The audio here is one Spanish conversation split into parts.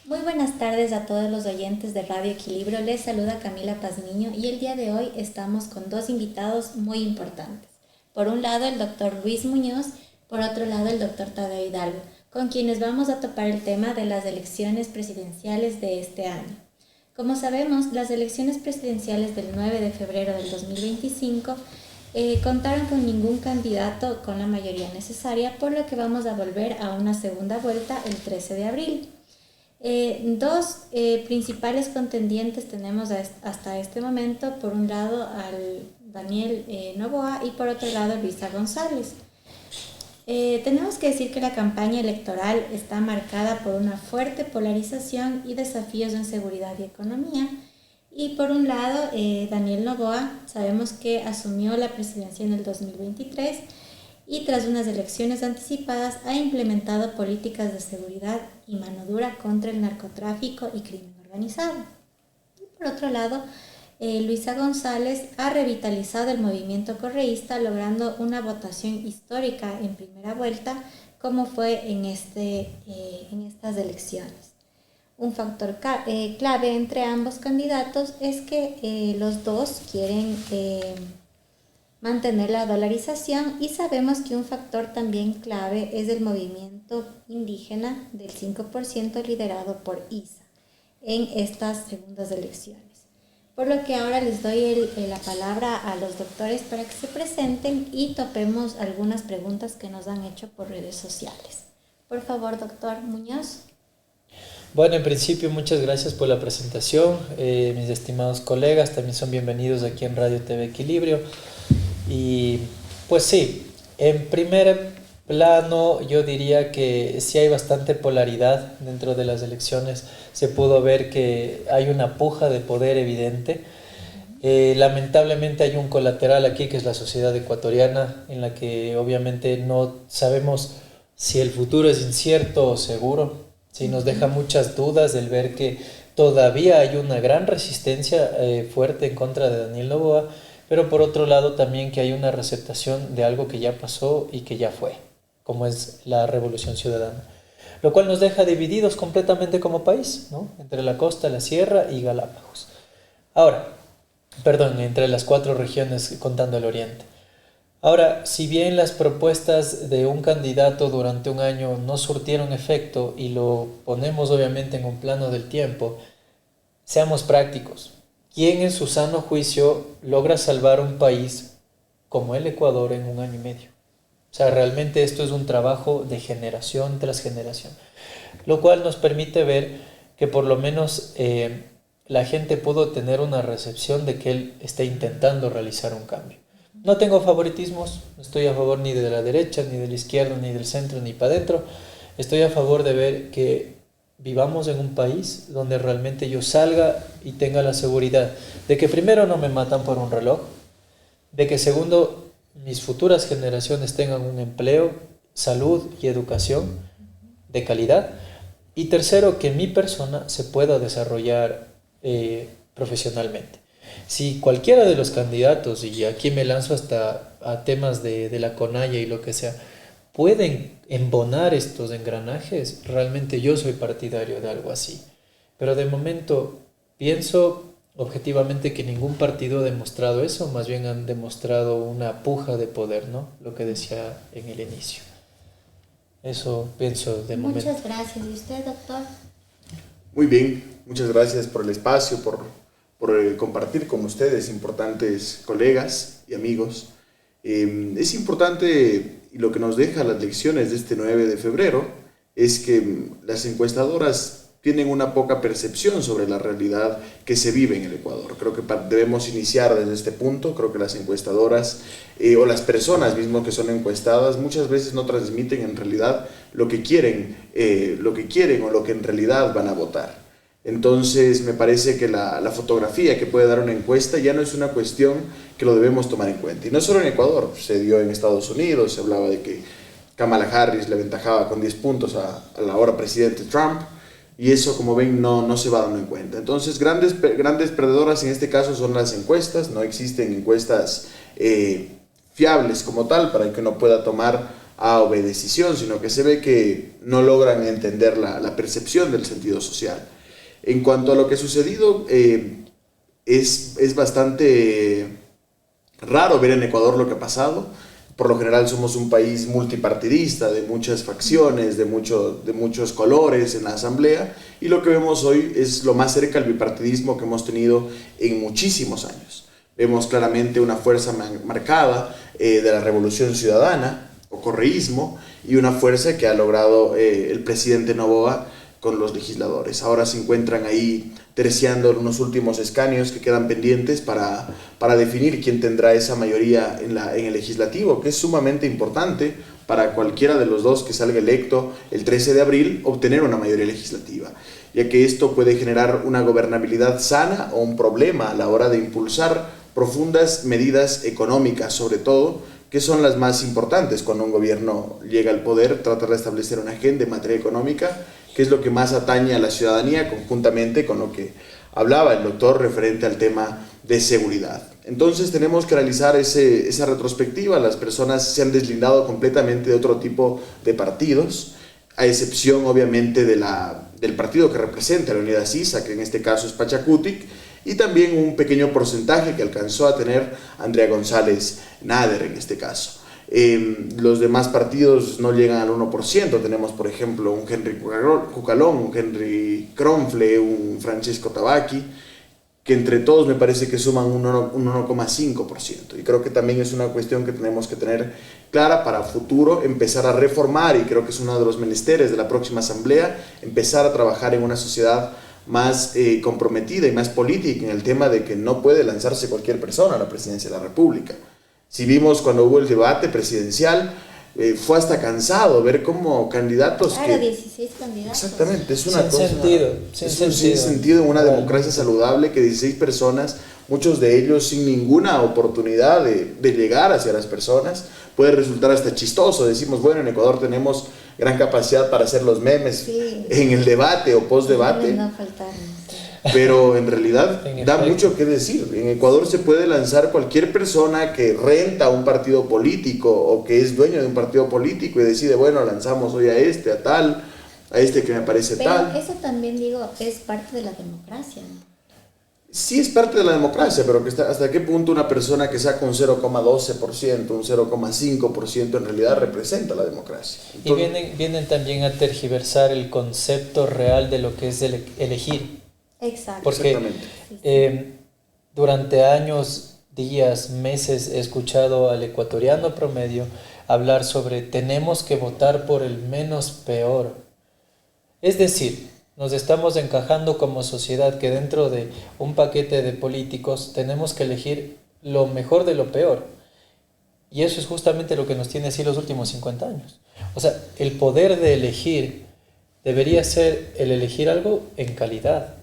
Muy buenas tardes a todos los oyentes de Radio Equilibrio. Les saluda Camila Pazmiño y el día de hoy estamos con dos invitados muy importantes. Por un lado el doctor Luis Muñoz, por otro lado el doctor Tadeo Hidalgo, con quienes vamos a topar el tema de las elecciones presidenciales de este año. Como sabemos, las elecciones presidenciales del 9 de febrero del 2025 contaron con ningún candidato con la mayoría necesaria, por lo que vamos a volver a una segunda vuelta el 13 de abril. Dos principales contendientes tenemos hasta este momento. Por un lado al Daniel Noboa y por otro lado Luisa González. Tenemos que decir que la campaña electoral está marcada por una fuerte polarización y desafíos en seguridad y economía. Y por un lado, Daniel Noboa, sabemos que asumió la presidencia en el 2023 y tras unas elecciones anticipadas ha implementado políticas de seguridad y mano dura contra el narcotráfico y crimen organizado. Y por otro lado, Luisa González ha revitalizado el movimiento correísta, logrando una votación histórica en primera vuelta, como fue en estas elecciones. Un factor clave entre ambos candidatos es que los dos quieren mantener la dolarización, y sabemos que un factor también clave es el movimiento indígena del 5% liderado por ISA en estas segundas elecciones. Por lo que ahora les doy la palabra a los doctores para que se presenten y topemos algunas preguntas que nos han hecho por redes sociales. Por favor, doctor Muñoz. Bueno, en principio muchas gracias por la presentación. Mis estimados colegas también son bienvenidos aquí en Radio TV Equilibrio. Y pues sí, en primer plano yo diría que sí hay bastante polaridad dentro de las elecciones. Se pudo ver que hay una puja de poder evidente. Lamentablemente hay un colateral aquí, que es la sociedad ecuatoriana, en la que obviamente no sabemos si el futuro es incierto o seguro. Sí, nos deja muchas dudas el ver que todavía hay una gran resistencia fuerte en contra de Daniel Noboa, pero por otro lado también que hay una receptación de algo que ya pasó y que ya fue, como es la Revolución Ciudadana, lo cual nos deja divididos completamente como país, ¿no? Entre la costa, la sierra y Galápagos. Ahora, entre las 4 regiones contando el oriente. Ahora, si bien las propuestas de un candidato durante un año no surtieron efecto, y lo ponemos obviamente en un plano del tiempo, seamos prácticos. ¿Quién en su sano juicio logra salvar un país como el Ecuador en un año y medio? O sea, realmente esto es un trabajo de generación tras generación, lo cual nos permite ver que por lo menos la gente pudo tener una recepción de que él está intentando realizar un cambio. No tengo favoritismos, no estoy a favor ni de la derecha, ni de la izquierda, ni del centro, ni para adentro. Estoy a favor de ver que vivamos en un país donde realmente yo salga y tenga la seguridad de que primero no me matan por un reloj, de que segundo mis futuras generaciones tengan un empleo, salud y educación de calidad, y tercero que mi persona se pueda desarrollar profesionalmente. Si cualquiera de los candidatos, y aquí me lanzo hasta a temas de la CONAIE y lo que sea, pueden embonar estos engranajes, realmente yo soy partidario de algo así. Pero de momento pienso objetivamente que ningún partido ha demostrado eso, más bien han demostrado una puja de poder, ¿no? Lo que decía en el inicio. Eso pienso de momento. Muchas gracias. ¿Y usted, doctor? Muy bien, muchas gracias por el espacio, por compartir con ustedes, importantes colegas y amigos. Es importante, y lo que nos deja las elecciones de este 9 de febrero es que las encuestadoras tienen una poca percepción sobre la realidad que se vive en el Ecuador. Creo que debemos iniciar desde este punto. Creo que las encuestadoras o las personas mismas que son encuestadas muchas veces no transmiten en realidad lo que quieren o lo que en realidad van a votar. Entonces me parece que la fotografía que puede dar una encuesta ya no es una cuestión que lo debemos tomar en cuenta. Y no solo en Ecuador, se dio en Estados Unidos, se hablaba de que Kamala Harris le aventajaba con 10 puntos a la ahora presidente Trump, y eso, como ven, no se va dando en cuenta. Entonces grandes perdedoras en este caso son las encuestas. No existen encuestas fiables como tal para que uno pueda tomar A o B decisión, sino que se ve que no logran entender la percepción del sentido social. En cuanto a lo que ha sucedido, es bastante raro ver en Ecuador lo que ha pasado. Por lo general somos un país multipartidista, de muchas facciones, de muchos colores en la asamblea, y lo que vemos hoy es lo más cerca al bipartidismo que hemos tenido en muchísimos años. Vemos claramente una fuerza marcada de la Revolución Ciudadana o correísmo, y una fuerza que ha logrado el presidente Noboa con los legisladores. Ahora se encuentran ahí terciando unos últimos escaños que quedan pendientes para definir quién tendrá esa mayoría en el legislativo, que es sumamente importante para cualquiera de los dos que salga electo el 13 de abril obtener una mayoría legislativa, ya que esto puede generar una gobernabilidad sana o un problema a la hora de impulsar profundas medidas económicas, sobre todo, que son las más importantes cuando un gobierno llega al poder, tratar de establecer una agenda en materia económica, que es lo que más atañe a la ciudadanía, conjuntamente con lo que hablaba el doctor referente al tema de seguridad. Entonces tenemos que realizar esa retrospectiva. Las personas se han deslindado completamente de otro tipo de partidos, a excepción obviamente del partido que representa la Unidad Sisa, que en este caso es Pachacutic, y también un pequeño porcentaje que alcanzó a tener Andrea González Nader en este caso. Los demás partidos no llegan al 1%. Tenemos, por ejemplo, un Henry Cucalón, un Henry Kronfle, un Francesco Tabaqui, que entre todos me parece que suman un 1,5%. Y creo que también es una cuestión que tenemos que tener clara para futuro, empezar a reformar, y creo que es uno de los menesteres de la próxima asamblea, empezar a trabajar en una sociedad más comprometida y más política en el tema de que no puede lanzarse cualquier persona a la presidencia de la República. Si vimos cuando hubo el debate presidencial, fue hasta cansado ver cómo candidatos... Claro, 16 candidatos. Exactamente, es una sin cosa... Sentido, sin sentido en una democracia saludable, que 16 personas, muchos de ellos sin ninguna oportunidad de llegar hacia las personas, puede resultar hasta chistoso. Decimos, bueno, en Ecuador tenemos gran capacidad para hacer los memes en el debate o post-debate. No faltaron, sí. Pero en realidad da mucho que decir. En Ecuador se puede lanzar cualquier persona que renta un partido político o que es dueño de un partido político y decide, bueno, lanzamos hoy a tal, a este que me parece tal. Pero eso también, digo, es parte de la democracia, ¿no? Sí, es parte de la democracia, pero que hasta qué punto una persona que saca un 0,12%, un 0,5% en realidad representa la democracia. Entonces, y vienen también a tergiversar el concepto real de lo que es elegir. Exacto. Porque durante años, días, meses he escuchado al ecuatoriano promedio hablar sobre tenemos que votar por el menos peor. Es decir, nos estamos encajando como sociedad que dentro de un paquete de políticos tenemos que elegir lo mejor de lo peor. Y eso es justamente lo que nos tiene así los últimos 50 años. O sea, el poder de elegir debería ser el elegir algo en calidad.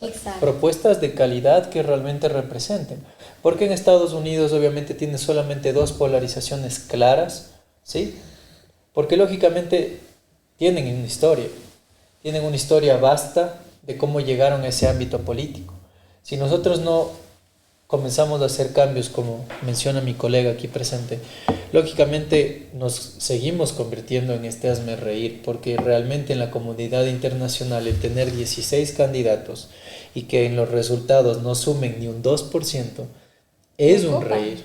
Exacto. Propuestas de calidad que realmente representen. Porque en Estados Unidos obviamente tiene solamente dos polarizaciones claras, ¿sí? Porque lógicamente tienen una historia vasta de cómo llegaron a ese ámbito político. Si nosotros no comenzamos a hacer cambios, como menciona mi colega aquí presente, lógicamente nos seguimos convirtiendo en este hazme reír, porque realmente en la comunidad internacional el tener 16 candidatos y que en los resultados no sumen ni un 2% es un reír.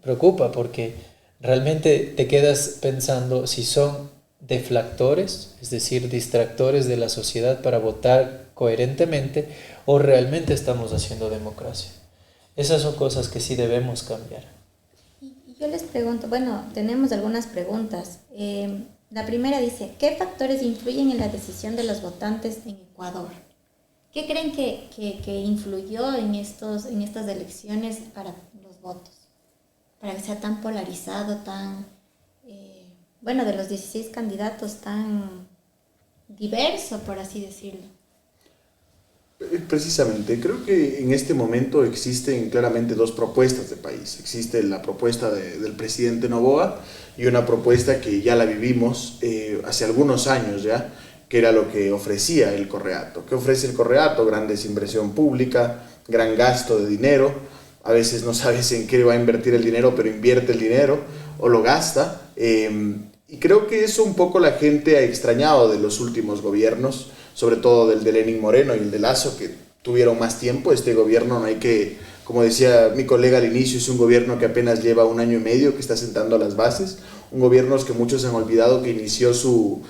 Preocupa, porque realmente te quedas pensando si son deflactores, es decir, distractores de la sociedad para votar coherentemente, o realmente estamos haciendo democracia. Esas son cosas que sí debemos cambiar. Y yo les pregunto, bueno, tenemos algunas preguntas. La primera dice, ¿qué factores influyen en la decisión de los votantes en Ecuador? ¿Qué creen que influyó en estas elecciones para los votos? Para que sea tan polarizado, de los 16 candidatos tan diverso, por así decirlo. Precisamente, creo que en este momento existen claramente dos propuestas de país. Existe la propuesta del presidente Noboa y una propuesta que ya la vivimos hace algunos años ya, que era lo que ofrecía el Correato. ¿Qué ofrece el Correato? Gran desinversión pública, gran gasto de dinero. A veces no sabes en qué va a invertir el dinero, pero invierte el dinero o lo gasta. Y creo que eso un poco la gente ha extrañado de los últimos gobiernos, sobre todo del de Lenín Moreno y el de Lasso, que tuvieron más tiempo. Este gobierno no hay que, como decía mi colega al inicio, es un gobierno que apenas lleva 1 año y medio, que está sentando las bases. Un gobierno que muchos han olvidado que inició su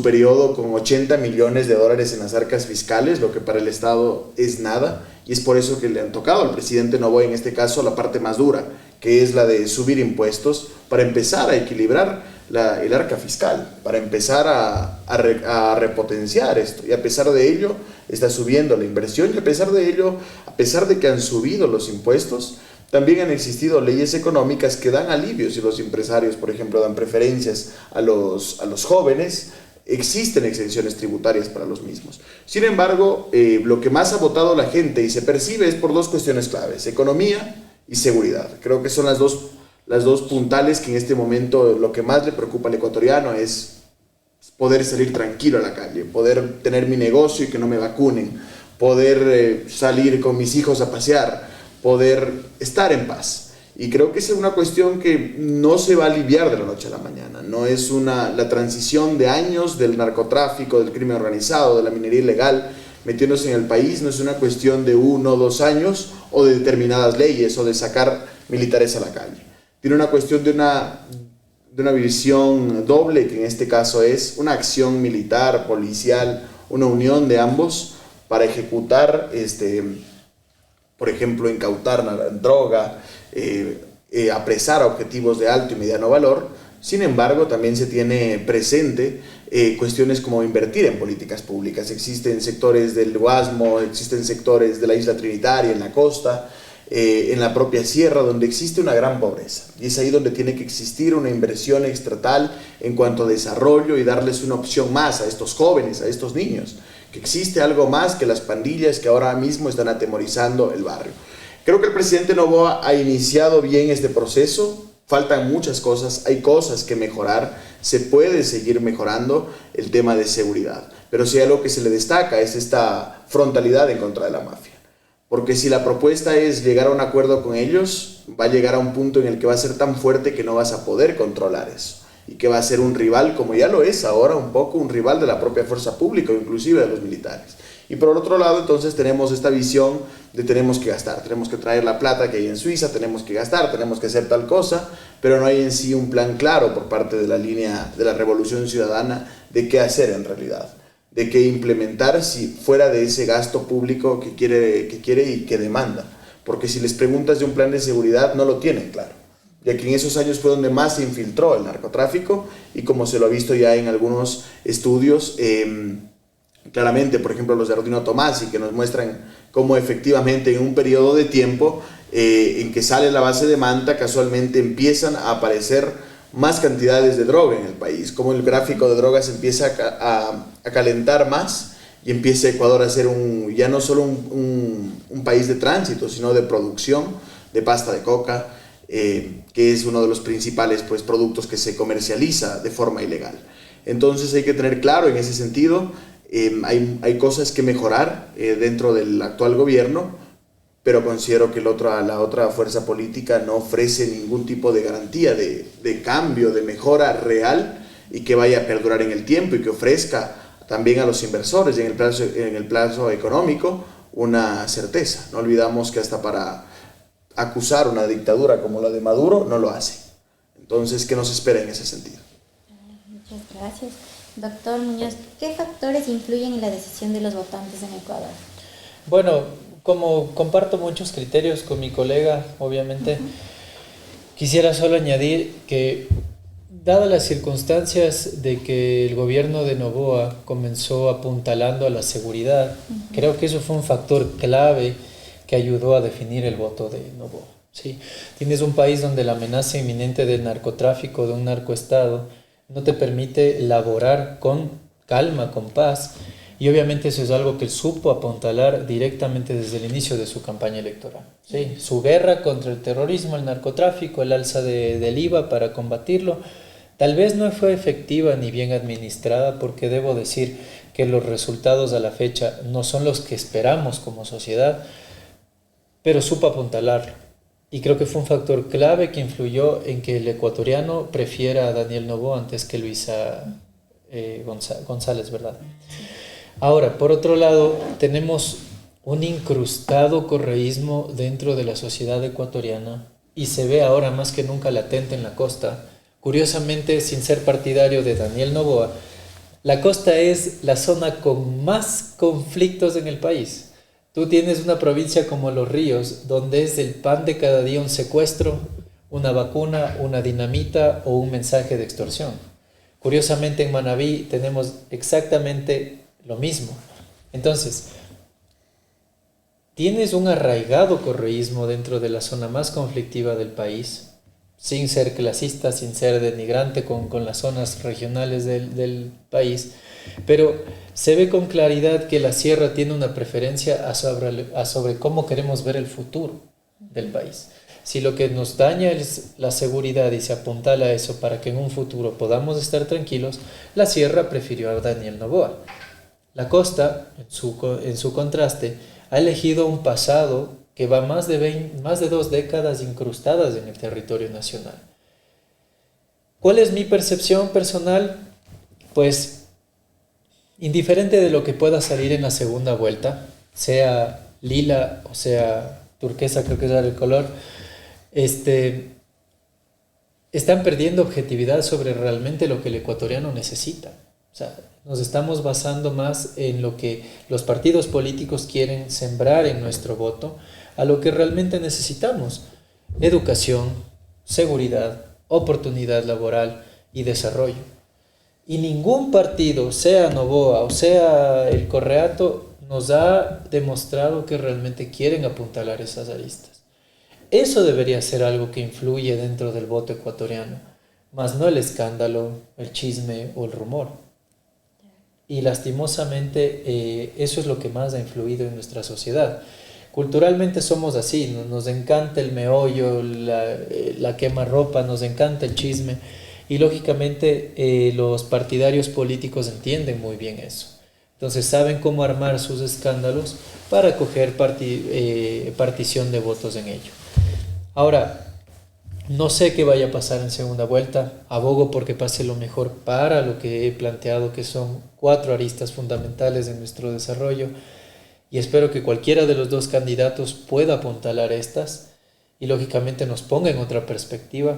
periodo con 80 millones de dólares en las arcas fiscales, lo que para el Estado es nada, y es por eso que le han tocado al presidente Noboa en este caso la parte más dura, que es la de subir impuestos para empezar a equilibrar el arca fiscal, para empezar a repotenciar esto. Y a pesar de ello está subiendo la inversión, y a pesar de ello, a pesar de que han subido los impuestos, también han existido leyes económicas que dan alivios, y los empresarios, por ejemplo, dan preferencias a los jóvenes. Existen exenciones tributarias para los mismos. Sin embargo, lo que más ha votado la gente y se percibe es por 2 cuestiones claves: economía y seguridad. Creo que son las dos puntales que en este momento lo que más le preocupa al ecuatoriano es poder salir tranquilo a la calle, poder tener mi negocio y que no me vacunen, poder salir con mis hijos a pasear, poder estar en paz. Y creo que esa es una cuestión que no se va a aliviar de la noche a la mañana. No es la transición de años del narcotráfico, del crimen organizado, de la minería ilegal metiéndose en el país. No es una cuestión de 1 o 2 años o de determinadas leyes o de sacar militares a la calle. Tiene una cuestión de una visión doble, que en este caso es una acción militar, policial, una unión de ambos para ejecutar, por ejemplo, incautar droga, apresar objetivos de alto y mediano valor. Sin embargo, también se tiene presente cuestiones como invertir en políticas públicas. Existen sectores del Guasmo, existen sectores de la isla Trinitaria, en la costa, en la propia sierra, donde existe una gran pobreza. Y es ahí donde tiene que existir una inversión estatal en cuanto a desarrollo y darles una opción más a estos jóvenes, a estos niños, que existe algo más que las pandillas que ahora mismo están atemorizando el barrio. Creo que el presidente Noboa ha iniciado bien este proceso. Faltan muchas cosas, hay cosas que mejorar, se puede seguir mejorando el tema de seguridad. Pero si hay algo que se le destaca es esta frontalidad en contra de la mafia. Porque si la propuesta es llegar a un acuerdo con ellos, va a llegar a un punto en el que va a ser tan fuerte que no vas a poder controlar eso. Y que va a ser un rival, como ya lo es ahora un poco, un rival de la propia fuerza pública o inclusive de los militares. Y por el otro lado, entonces tenemos esta visión de tenemos que gastar, tenemos que traer la plata que hay en Suiza, tenemos que gastar, tenemos que hacer tal cosa, pero no hay en sí un plan claro por parte de la línea de la Revolución Ciudadana de qué hacer en realidad, de qué implementar si fuera de ese gasto público que quiere y que demanda. Porque si les preguntas de un plan de seguridad, no lo tienen claro, ya que en esos años fue donde más se infiltró el narcotráfico, y como se lo ha visto ya en algunos estudios, claramente, por ejemplo, los de Ardino Tomasi, que nos muestran cómo efectivamente en un periodo de tiempo en que sale la base de Manta, casualmente empiezan a aparecer más cantidades de droga en el país, como el gráfico de drogas empieza a calentar más y empieza Ecuador a ser ya no solo un país de tránsito, sino de producción de pasta de coca, que es uno de los principales productos que se comercializa de forma ilegal. Entonces hay que tener claro en ese sentido. Hay cosas que mejorar dentro del actual gobierno, pero considero que la otra fuerza política no ofrece ningún tipo de garantía de cambio, de mejora real y que vaya a perdurar en el tiempo, y que ofrezca también a los inversores en el plazo económico una certeza. No olvidamos que hasta para acusar una dictadura como la de Maduro no lo hace. Entonces, ¿qué nos espera en ese sentido? Muchas gracias. Doctor Muñoz, ¿qué factores influyen en la decisión de los votantes en Ecuador? Bueno, como comparto muchos criterios con mi colega, obviamente, quisiera solo añadir que, dadas las circunstancias de que el gobierno de Noboa comenzó apuntalando a la seguridad, creo que eso fue un factor clave que ayudó a definir el voto de Noboa. ¿Sí? Tienes un país donde la amenaza inminente del narcotráfico, de un narcoestado, no te permite laborar con calma, con paz, y obviamente eso es algo que él supo apuntalar directamente desde el inicio de su campaña electoral. ¿Sí? Su guerra contra el terrorismo, el narcotráfico, el alza del IVA para combatirlo, tal vez no fue efectiva ni bien administrada, porque debo decir que los resultados a la fecha no son los que esperamos como sociedad, pero supo apuntalarlo. Y creo que fue un factor clave que influyó en que el ecuatoriano prefiera a Daniel Noboa antes que Luisa González, ¿verdad? Ahora, por otro lado, tenemos un incrustado correísmo dentro de la sociedad ecuatoriana y se ve ahora más que nunca latente en la costa. Curiosamente, sin ser partidario de Daniel Noboa, la costa es la zona con más conflictos en el país. Tú tienes una provincia como Los Ríos, donde es el pan de cada día un secuestro, una vacuna, una dinamita o un mensaje de extorsión. Curiosamente en Manabí tenemos exactamente lo mismo. Entonces, tienes un arraigado correísmo dentro de la zona más conflictiva del país, sin ser clasista, sin ser denigrante con las zonas regionales del país, pero se ve con claridad que la sierra tiene una preferencia sobre cómo queremos ver el futuro del país. Si lo que nos daña es la seguridad y se apuntala a eso para que en un futuro podamos estar tranquilos, la sierra prefirió a Daniel Noboa. La costa, en su contraste, ha elegido un pasado que va más de 2 décadas incrustadas en el territorio nacional. ¿Cuál es mi percepción personal? Pues, indiferente de lo que pueda salir en la segunda vuelta, sea lila o sea turquesa, creo que es el color, están perdiendo objetividad sobre realmente lo que el ecuatoriano necesita. O sea, nos estamos basando más en lo que los partidos políticos quieren sembrar en nuestro voto, a lo que realmente necesitamos: educación, seguridad, oportunidad laboral y desarrollo. Y ningún partido, sea Noboa o sea el Correato, nos ha demostrado que realmente quieren apuntalar esas aristas. Eso debería ser algo que influye dentro del voto ecuatoriano, más no el escándalo, el chisme o el rumor. Y lastimosamente eso es lo que más ha influido en nuestra sociedad. Culturalmente somos así, nos encanta el meollo, la quemarropa, nos encanta el chisme, y lógicamente los partidarios políticos entienden muy bien eso. Entonces saben cómo armar sus escándalos para coger partición de votos en ello. Ahora, no sé qué vaya a pasar en segunda vuelta. Abogo porque pase lo mejor para lo que he planteado, que son 4 aristas fundamentales de nuestro desarrollo, y espero que cualquiera de los 2 candidatos pueda apuntalar estas y lógicamente nos ponga en otra perspectiva,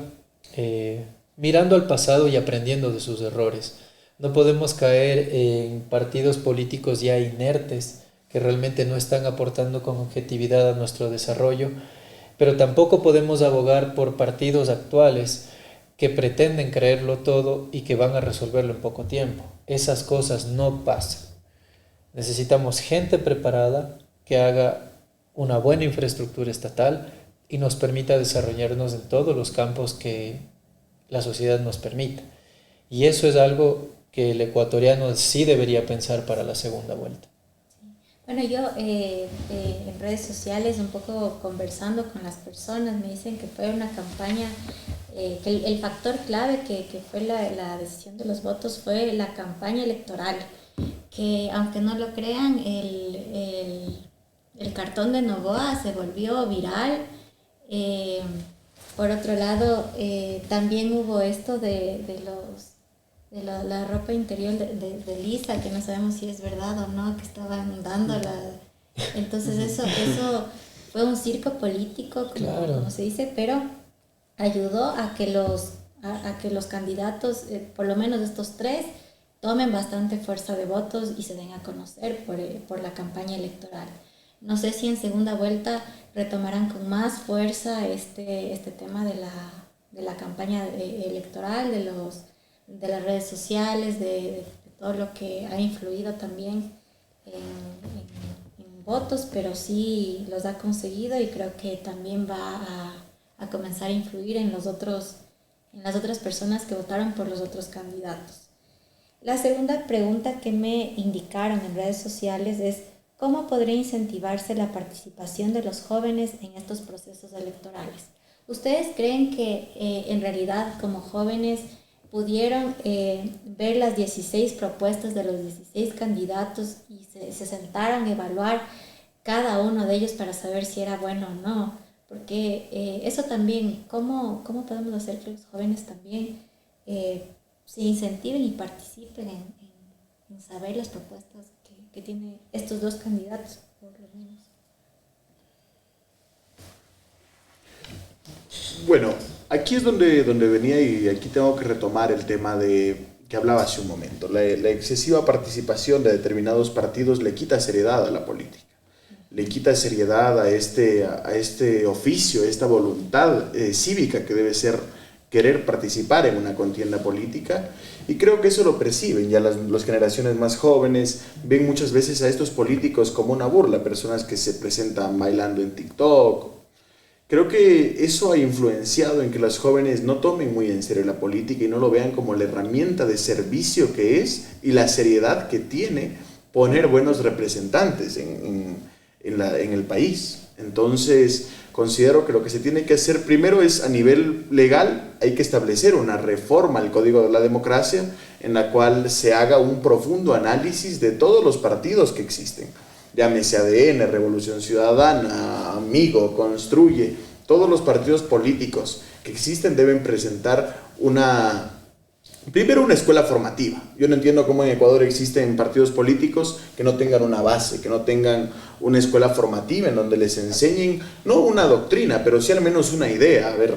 mirando al pasado y aprendiendo de sus errores. No podemos caer en partidos políticos ya inertes que realmente no están aportando con objetividad a nuestro desarrollo, pero tampoco podemos abogar por partidos actuales que pretenden creerlo todo y que van a resolverlo en poco tiempo. Esas cosas no pasan. Necesitamos gente preparada que haga una buena infraestructura estatal y nos permita desarrollarnos en todos los campos que la sociedad nos permita. Y eso es algo que el ecuatoriano sí debería pensar para la segunda vuelta. Bueno, yo en redes sociales, un poco conversando con las personas, me dicen que fue una campaña, que el factor clave que fue la decisión de los votos fue la campaña electoral, que aunque no lo crean, el cartón de Noboa se volvió viral. Por otro lado, también hubo esto de la ropa interior de Lisa, que no sabemos si es verdad o no, que estaban dándola. Entonces eso fue un circo político, como se dice, pero ayudó a que los candidatos, por lo menos estos 3, tomen bastante fuerza de votos y se den a conocer por la campaña electoral. No sé si en segunda vuelta retomarán con más fuerza este tema de la campaña electoral, de las redes sociales, de todo lo que ha influido también en votos, pero sí los ha conseguido y creo que también va a comenzar a influir en las otras personas que votaron por los otros candidatos. La segunda pregunta que me indicaron en redes sociales es: ¿cómo podría incentivarse la participación de los jóvenes en estos procesos electorales? ¿Ustedes creen que en realidad como jóvenes pudieron ver las 16 propuestas de los 16 candidatos y se sentaron a evaluar cada uno de ellos para saber si era bueno o no? porque eso también, ¿cómo podemos hacer que los jóvenes también se incentiven y participen en saber las propuestas que tienen estos dos candidatos, por lo menos? Bueno, aquí es donde venía y aquí tengo que retomar el tema de que hablaba hace un momento. La excesiva participación de determinados partidos le quita seriedad a la política, le quita seriedad a este oficio, a esta voluntad cívica que debe ser querer participar en una contienda política, y creo que eso lo perciben ya las generaciones más jóvenes. Ven muchas veces a estos políticos como una burla, personas que se presentan bailando en TikTok. Creo que eso ha influenciado en que los jóvenes no tomen muy en serio la política y no lo vean como la herramienta de servicio que es y la seriedad que tiene poner buenos representantes en el país. Entonces, considero que lo que se tiene que hacer primero es, a nivel legal, hay que establecer una reforma al Código de la Democracia en la cual se haga un profundo análisis de todos los partidos que existen. Llámese ADN, Revolución Ciudadana, Amigo, Construye, todos los partidos políticos que existen deben presentar primero una escuela formativa. Yo no entiendo cómo en Ecuador existen partidos políticos que no tengan una base, que no tengan una escuela formativa en donde les enseñen, no una doctrina, pero sí al menos una idea. A ver,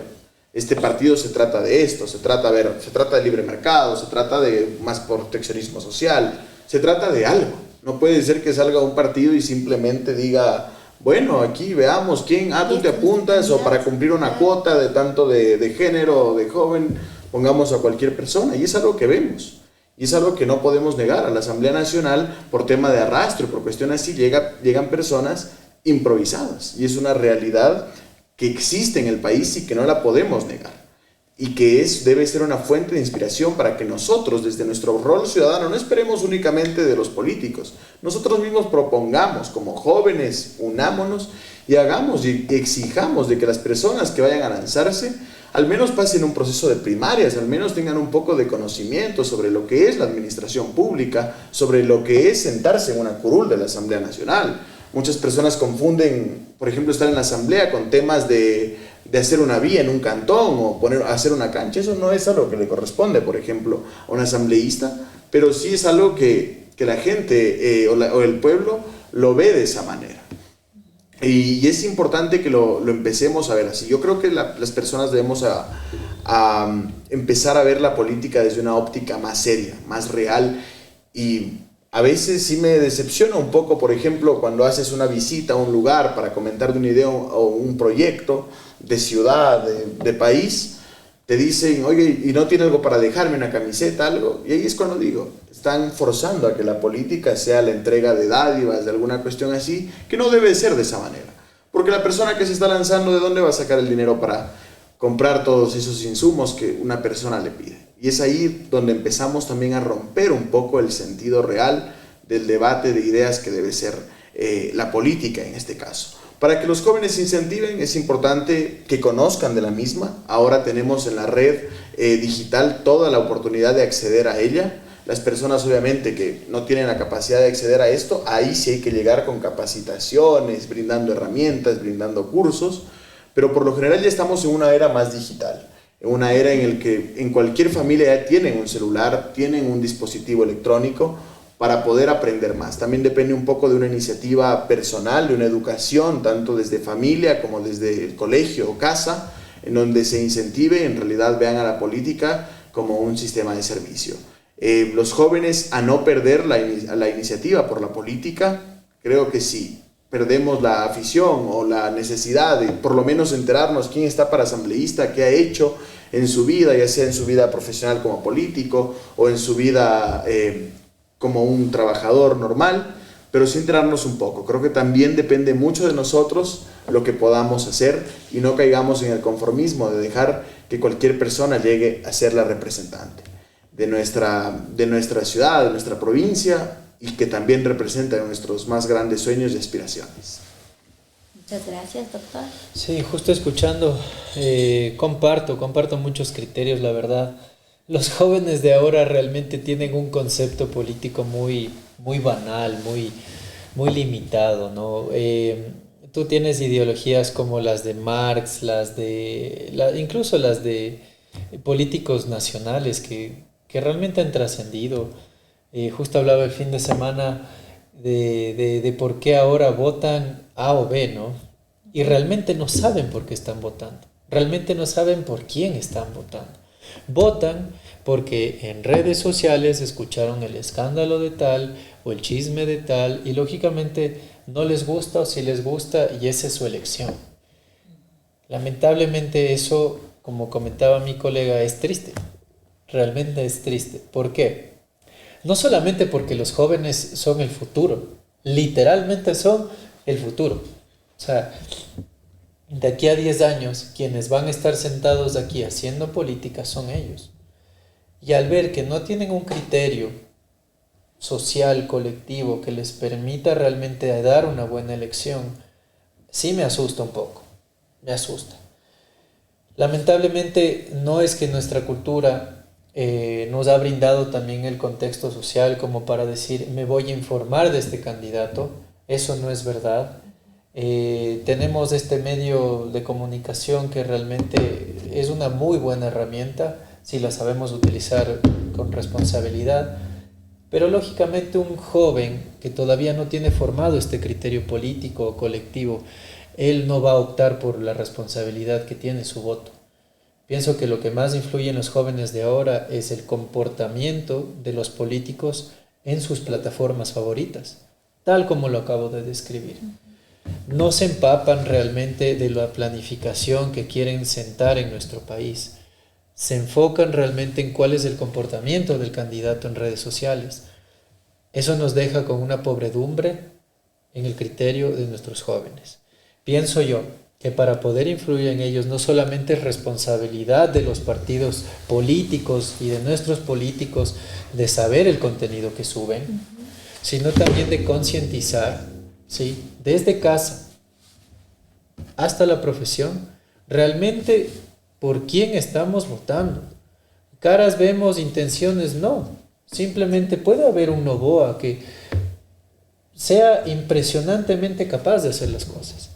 este partido se trata de esto, se trata de libre mercado, se trata de más proteccionismo social, se trata de algo. No puede ser que salga un partido y simplemente diga, bueno, aquí veamos quién, tú te apuntas, o para cumplir una cuota de tanto de género o de joven, pongamos a cualquier persona. Y es algo que vemos, y es algo que no podemos negar. A la Asamblea Nacional, por tema de arrastre, por cuestión así, llegan personas improvisadas, y es una realidad que existe en el país y que no la podemos negar, y que debe ser una fuente de inspiración para que nosotros, desde nuestro rol ciudadano, no esperemos únicamente de los políticos. Nosotros mismos propongamos, como jóvenes, unámonos y hagamos y exijamos de que las personas que vayan a lanzarse al menos pasen un proceso de primarias, al menos tengan un poco de conocimiento sobre lo que es la administración pública, sobre lo que es sentarse en una curul de la Asamblea Nacional. Muchas personas confunden, por ejemplo, estar en la Asamblea con temas de hacer una vía en un cantón o hacer una cancha. Eso no es algo que le corresponde, por ejemplo, a un asambleísta, pero sí es algo que la gente o el pueblo lo ve de esa manera. Y es importante que lo empecemos a ver así. Yo creo que las personas debemos a empezar a ver la política desde una óptica más seria, más real. Y a veces sí me decepciona un poco, por ejemplo, cuando haces una visita a un lugar para comentar de una idea o un proyecto de ciudad, de país, te dicen, oye, ¿y no tiene algo para dejarme, una camiseta, algo? Y ahí es cuando digo, están forzando a que la política sea la entrega de dádivas, de alguna cuestión así, que no debe ser de esa manera. Porque la persona que se está lanzando, ¿de dónde va a sacar el dinero para comprar todos esos insumos que una persona le pide? Y es ahí donde empezamos también a romper un poco el sentido real del debate de ideas que debe ser la política en este caso. Para que los jóvenes se incentiven, es importante que conozcan de la misma. Ahora tenemos en la red digital toda la oportunidad de acceder a ella. Las personas obviamente que no tienen la capacidad de acceder a esto, ahí sí hay que llegar con capacitaciones, brindando herramientas, brindando cursos, pero por lo general ya estamos en una era más digital, en una era en la que en cualquier familia ya tienen un celular, tienen un dispositivo electrónico para poder aprender más. También depende un poco de una iniciativa personal, de una educación, tanto desde familia como desde el colegio o casa, en donde se incentive, en realidad vean a la política como un sistema de servicio. Los jóvenes, a no perder la iniciativa por la política, creo que si perdemos la afición o la necesidad de por lo menos enterarnos quién está para asambleísta, qué ha hecho en su vida, ya sea en su vida profesional como político o en su vida como un trabajador normal, pero sí enterarnos un poco. Creo que también depende mucho de nosotros lo que podamos hacer y no caigamos en el conformismo de dejar que cualquier persona llegue a ser la representante de nuestra ciudad, de nuestra provincia, y que también representa nuestros más grandes sueños y aspiraciones. Muchas gracias, doctor. Sí, justo escuchando, comparto muchos criterios, la verdad. Los jóvenes de ahora realmente tienen un concepto político muy banal, muy limitado, ¿no? tú tienes ideologías como las de Marx, incluso las de políticos nacionales que realmente han trascendido. Justo hablaba el fin de semana de por qué ahora votan A o B, ¿no? Y realmente no saben por qué están votando. Realmente no saben por quién están votando. Votan porque en redes sociales escucharon el escándalo de tal o el chisme de tal y lógicamente no les gusta o sí les gusta y esa es su elección. Lamentablemente eso, como comentaba mi colega, es triste. Realmente es triste. ¿Por qué? No solamente porque los jóvenes son el futuro, literalmente son el futuro. O sea, de aquí a 10 años, quienes van a estar sentados aquí haciendo política son ellos. Y al ver que no tienen un criterio social, colectivo, que les permita realmente dar una buena elección, sí me asusta un poco, me asusta. Lamentablemente no es que nuestra cultura nos ha brindado también el contexto social como para decir me voy a informar de este candidato, eso no es verdad. Tenemos este medio de comunicación que realmente es una muy buena herramienta si la sabemos utilizar con responsabilidad, pero lógicamente un joven que todavía no tiene formado este criterio político o colectivo, él no va a optar por la responsabilidad que tiene su voto. Pienso que lo que más influye en los jóvenes de ahora es el comportamiento de los políticos en sus plataformas favoritas, tal como lo acabo de describir. No se empapan realmente de la planificación que quieren sentar en nuestro país. Se enfocan realmente en cuál es el comportamiento del candidato en redes sociales. Eso nos deja con una pobredumbre en el criterio de nuestros jóvenes. Pienso yo que para poder influir en ellos no solamente es responsabilidad de los partidos políticos y de nuestros políticos de saber el contenido que suben, sino también de concientizar, ¿sí?, desde casa hasta la profesión, realmente por quién estamos votando. Caras vemos, intenciones no. Simplemente puede haber un Noboa que sea impresionantemente capaz de hacer las cosas,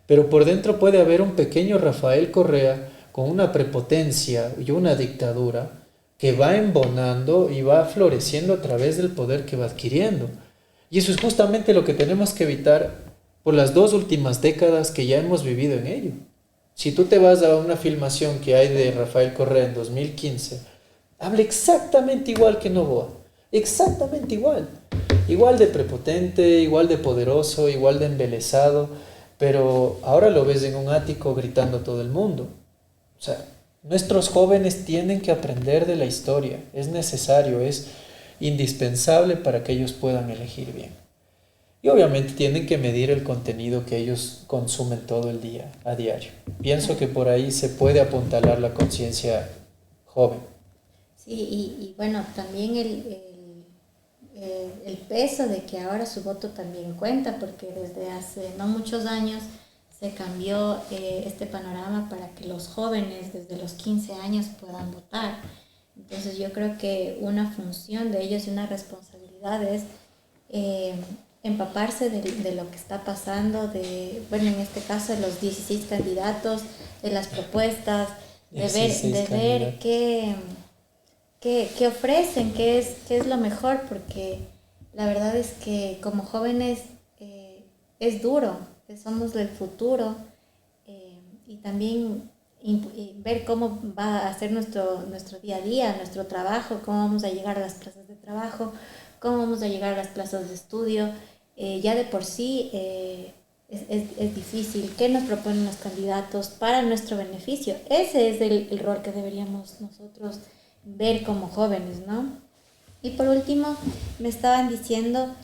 pero por dentro puede haber un pequeño Rafael Correa con una prepotencia y una dictadura que va embonando y va floreciendo a través del poder que va adquiriendo. Y eso es justamente lo que tenemos que evitar por las 2 últimas décadas que ya hemos vivido en ello. Si tú te vas a una filmación que hay de Rafael Correa en 2015, habla exactamente igual que Noboa, exactamente igual. Igual de prepotente, igual de poderoso, igual de embelesado, pero ahora lo ves en un ático gritando a todo el mundo. O sea, nuestros jóvenes tienen que aprender de la historia, es necesario, es indispensable para que ellos puedan elegir bien. Y obviamente tienen que medir el contenido que ellos consumen todo el día, a diario. Pienso que por ahí se puede apuntalar la conciencia joven. Sí, y bueno, también el peso de que ahora su voto también cuenta, porque desde hace no muchos años se cambió este panorama para que los jóvenes desde los 15 años puedan votar. Entonces yo creo que una función de ellos y una responsabilidad es empaparse de lo que está pasando, bueno, en este caso de los 16 candidatos, de las propuestas, de ver qué ofrecen, qué es lo mejor, porque la verdad es que como jóvenes es duro, somos del futuro, y también ver cómo va a ser nuestro día a día, nuestro trabajo, cómo vamos a llegar a las plazas de trabajo, cómo vamos a llegar a las plazas de estudio. Ya de por sí es difícil. ¿Qué nos proponen los candidatos para nuestro beneficio? Ese es el rol que deberíamos nosotros ver como jóvenes, ¿no? Y por último, me estaban diciendo,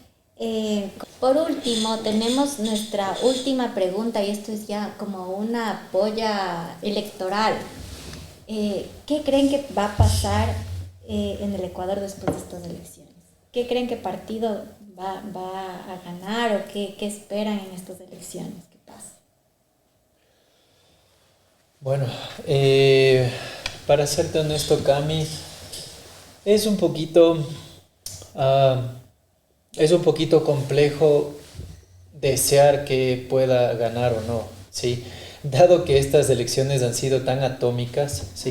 por último, tenemos nuestra última pregunta, y esto es ya como una polla electoral. ¿Qué creen que va a pasar en el Ecuador después de estas elecciones? ¿Qué creen que partido va a ganar o qué esperan en estas elecciones que pase? Bueno, para serte honesto, Cami, es un poquito complejo desear que pueda ganar o no, ¿sí? Dado que estas elecciones han sido tan atómicas, ¿sí?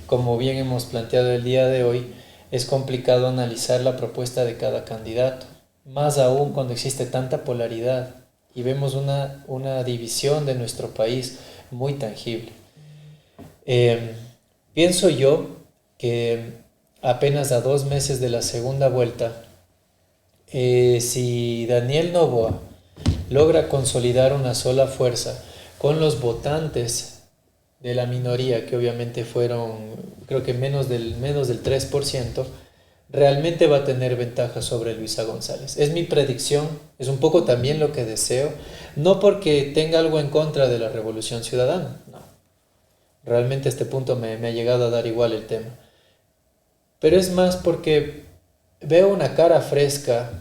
Como bien hemos planteado el día de hoy, es complicado analizar la propuesta de cada candidato, más aún cuando existe tanta polaridad y vemos una división de nuestro país muy tangible. Pienso yo que apenas a 2 meses de la segunda vuelta, si Daniel Noboa logra consolidar una sola fuerza con los votantes de la minoría, que obviamente fueron, creo que menos del 3%, realmente va a tener ventaja sobre Luisa González. Es mi predicción, es un poco también lo que deseo, no porque tenga algo en contra de la Revolución Ciudadana, no. Realmente a este punto me ha llegado a dar igual el tema. Pero es más porque veo una cara fresca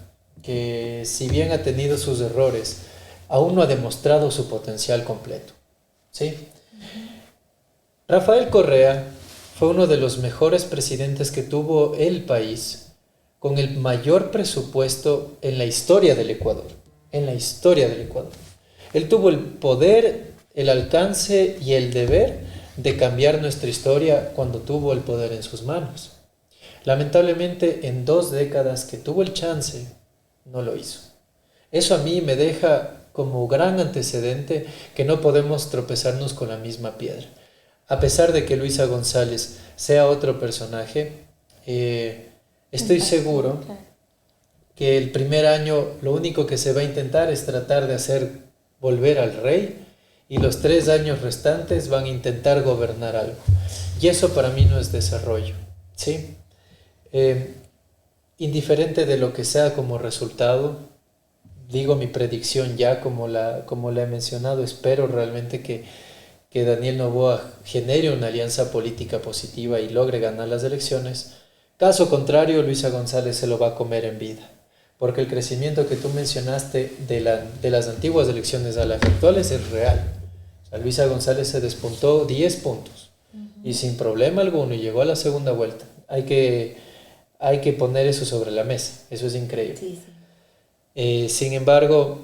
que, si bien ha tenido sus errores, aún no ha demostrado su potencial completo, ¿sí? Rafael Correa fue uno de los mejores presidentes que tuvo el país, con el mayor presupuesto en la historia del Ecuador. En la historia del Ecuador. Él tuvo el poder, el alcance y el deber de cambiar nuestra historia cuando tuvo el poder en sus manos. Lamentablemente, en 2 décadas que tuvo el chance, no lo hizo. Eso a mí me deja como gran antecedente que no podemos tropezarnos con la misma piedra. A pesar de que Luisa González sea otro personaje, estoy seguro que el primer año lo único que se va a intentar es tratar de hacer volver al rey, y los 3 años restantes van a intentar gobernar algo. Y eso para mí no es desarrollo, ¿sí? Indiferente de lo que sea como resultado, digo mi predicción ya como la he mencionado, espero realmente que Daniel Noboa genere una alianza política positiva y logre ganar las elecciones. Caso contrario, Luisa González se lo va a comer en vida, porque el crecimiento que tú mencionaste de las antiguas elecciones a las actuales es real. O sea, Luisa González se despuntó 10 puntos y sin problema alguno llegó a la segunda vuelta. Hay que poner eso sobre la mesa, eso es increíble. Sí, sí. Sin embargo,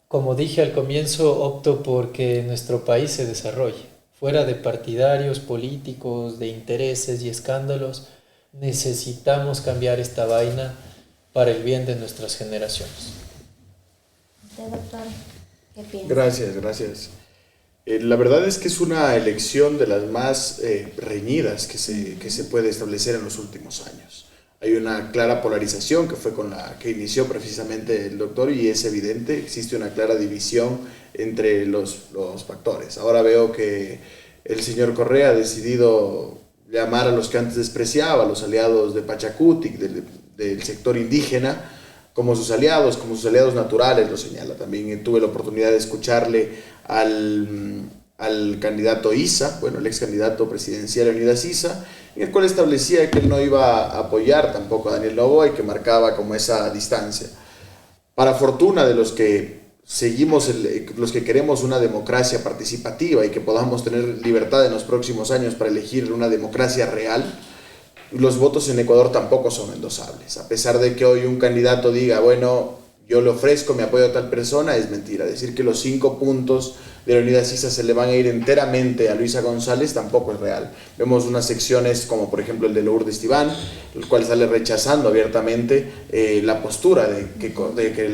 como dije al comienzo, opto porque nuestro país se desarrolle, fuera de partidarios, políticos, de intereses y escándalos. Necesitamos cambiar esta vaina para el bien de nuestras generaciones. Doctor, ¿qué piensa? Gracias. La verdad es que es una elección de las más reñidas que se puede establecer en los últimos años. Hay una clara polarización que fue con la que inició precisamente el doctor, y es evidente, existe una clara división entre los factores. Ahora veo que el señor Correa ha decidido llamar a los que antes despreciaba, a los aliados de Pachacutic, del sector indígena, como sus aliados naturales, lo señala. También tuve la oportunidad de escucharle al candidato Issa, el ex candidato presidencial Leonidas Issa, en el cual establecía que él no iba a apoyar tampoco a Daniel Noboa y que marcaba como esa distancia. Para fortuna de los que los que queremos una democracia participativa y que podamos tener libertad en los próximos años para elegir una democracia real, los votos en Ecuador tampoco son endosables. A pesar de que hoy un candidato diga, yo le ofrezco mi apoyo a tal persona, es mentira. Decir que los 5 puntos de Leonidas Issa se le van a ir enteramente a Luisa González tampoco es real. Vemos unas secciones como por ejemplo el de Lourdes Tibán, el cual sale rechazando abiertamente la postura de que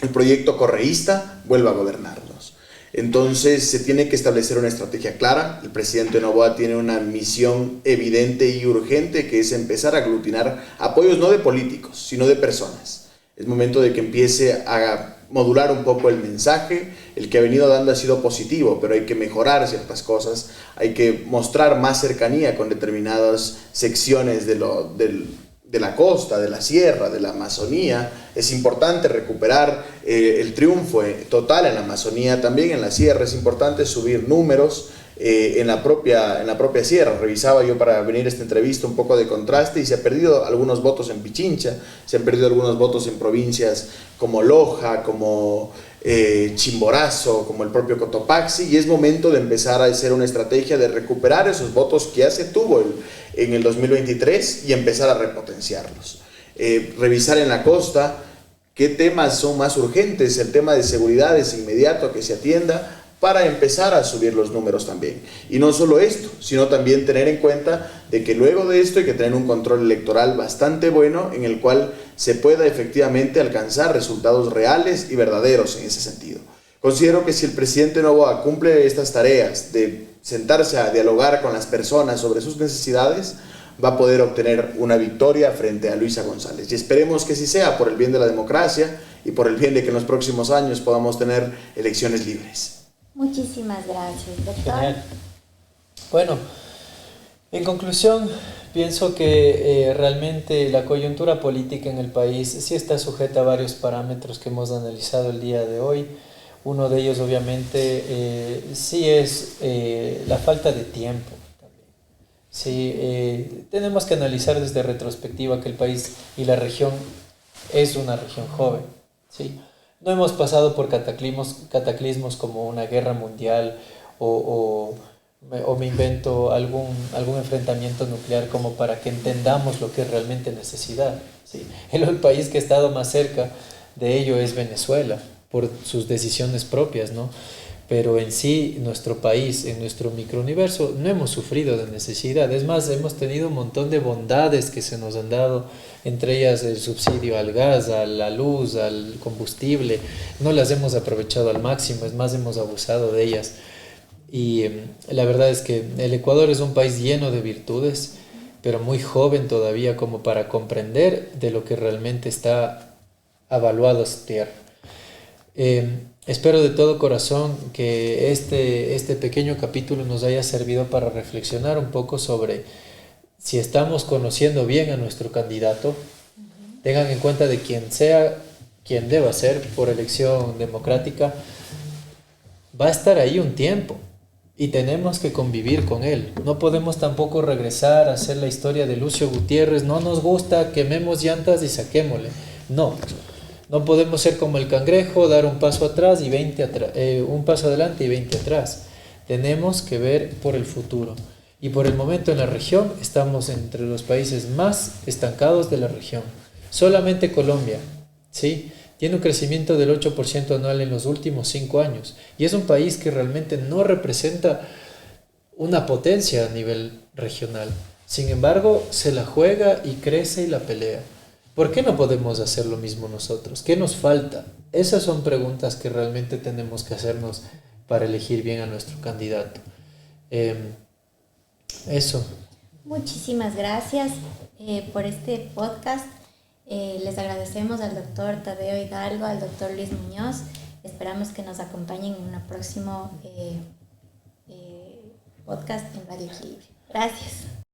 el proyecto correísta vuelva a gobernarnos. Entonces se tiene que establecer una estrategia clara. El presidente Noboa tiene una misión evidente y urgente, que es empezar a aglutinar apoyos no de políticos, sino de personas. Es momento de que empiece a modular un poco el mensaje. El que ha venido dando ha sido positivo, pero hay que mejorar ciertas cosas, hay que mostrar más cercanía con determinadas secciones de la costa, de la sierra, de la Amazonía. Es importante recuperar el triunfo total en la Amazonía, también en la sierra. Es importante subir números en la propia sierra. Revisaba yo para venir a esta entrevista un poco de contraste, y se han perdido algunos votos en Pichincha, se han perdido algunos votos en provincias como Loja, como Chimborazo, como el propio Cotopaxi, y es momento de empezar a hacer una estrategia de recuperar esos votos que ya se tuvo en el 2023 y empezar a repotenciarlos. Revisar en la costa qué temas son más urgentes. El tema de seguridad es inmediato que se atienda para empezar a subir los números también. Y no solo esto, sino también tener en cuenta de que luego de esto hay que tener un control electoral bastante bueno en el cual se pueda efectivamente alcanzar resultados reales y verdaderos en ese sentido. Considero que si el presidente Noboa cumple estas tareas de sentarse a dialogar con las personas sobre sus necesidades, va a poder obtener una victoria frente a Luisa González. Y esperemos que así sea, por el bien de la democracia y por el bien de que en los próximos años podamos tener elecciones libres. Muchísimas gracias, doctor. Genial. Bueno, en conclusión, pienso que realmente la coyuntura política en el país sí está sujeta a varios parámetros que hemos analizado el día de hoy. Uno de ellos, obviamente, sí es la falta de tiempo. Sí, tenemos que analizar desde retrospectiva que el país y la región es una región joven. ¿Sí? No hemos pasado por cataclismos como una guerra mundial o me invento algún enfrentamiento nuclear como para que entendamos lo que es realmente necesidad. ¿Sí? El país que ha estado más cerca de ello es Venezuela, por sus decisiones propias, ¿no? Pero en sí, nuestro país, en nuestro microuniverso, no hemos sufrido de necesidad. Es más, hemos tenido un montón de bondades que se nos han dado, entre ellas el subsidio al gas, a la luz, al combustible. No las hemos aprovechado al máximo, es más, hemos abusado de ellas. Y la verdad es que el Ecuador es un país lleno de virtudes, pero muy joven todavía como para comprender de lo que realmente está avaluado su tierra. Espero de todo corazón que este pequeño capítulo nos haya servido para reflexionar un poco sobre si estamos conociendo bien a nuestro candidato. Tengan en cuenta de quien sea, quien deba ser por elección democrática, va a estar ahí un tiempo y tenemos que convivir con él. No podemos tampoco regresar a hacer la historia de Lucio Gutiérrez, no nos gusta, quememos llantas y saquémosle. No podemos ser como el cangrejo, dar un paso atrás y 20 un paso adelante y 20 atrás. Tenemos que ver por el futuro. Y por el momento en la región estamos entre los países más estancados de la región. Solamente Colombia, ¿sí?, tiene un crecimiento del 8% anual en los últimos 5 años. Y es un país que realmente no representa una potencia a nivel regional. Sin embargo, se la juega y crece y la pelea. ¿Por qué no podemos hacer lo mismo nosotros? ¿Qué nos falta? Esas son preguntas que realmente tenemos que hacernos para elegir bien a nuestro candidato. Eso. Muchísimas gracias por este podcast. Les agradecemos al doctor Tadeo Hidalgo, al doctor Luis Muñoz. Esperamos que nos acompañen en un próximo podcast en Radio Equilibrio. Gracias.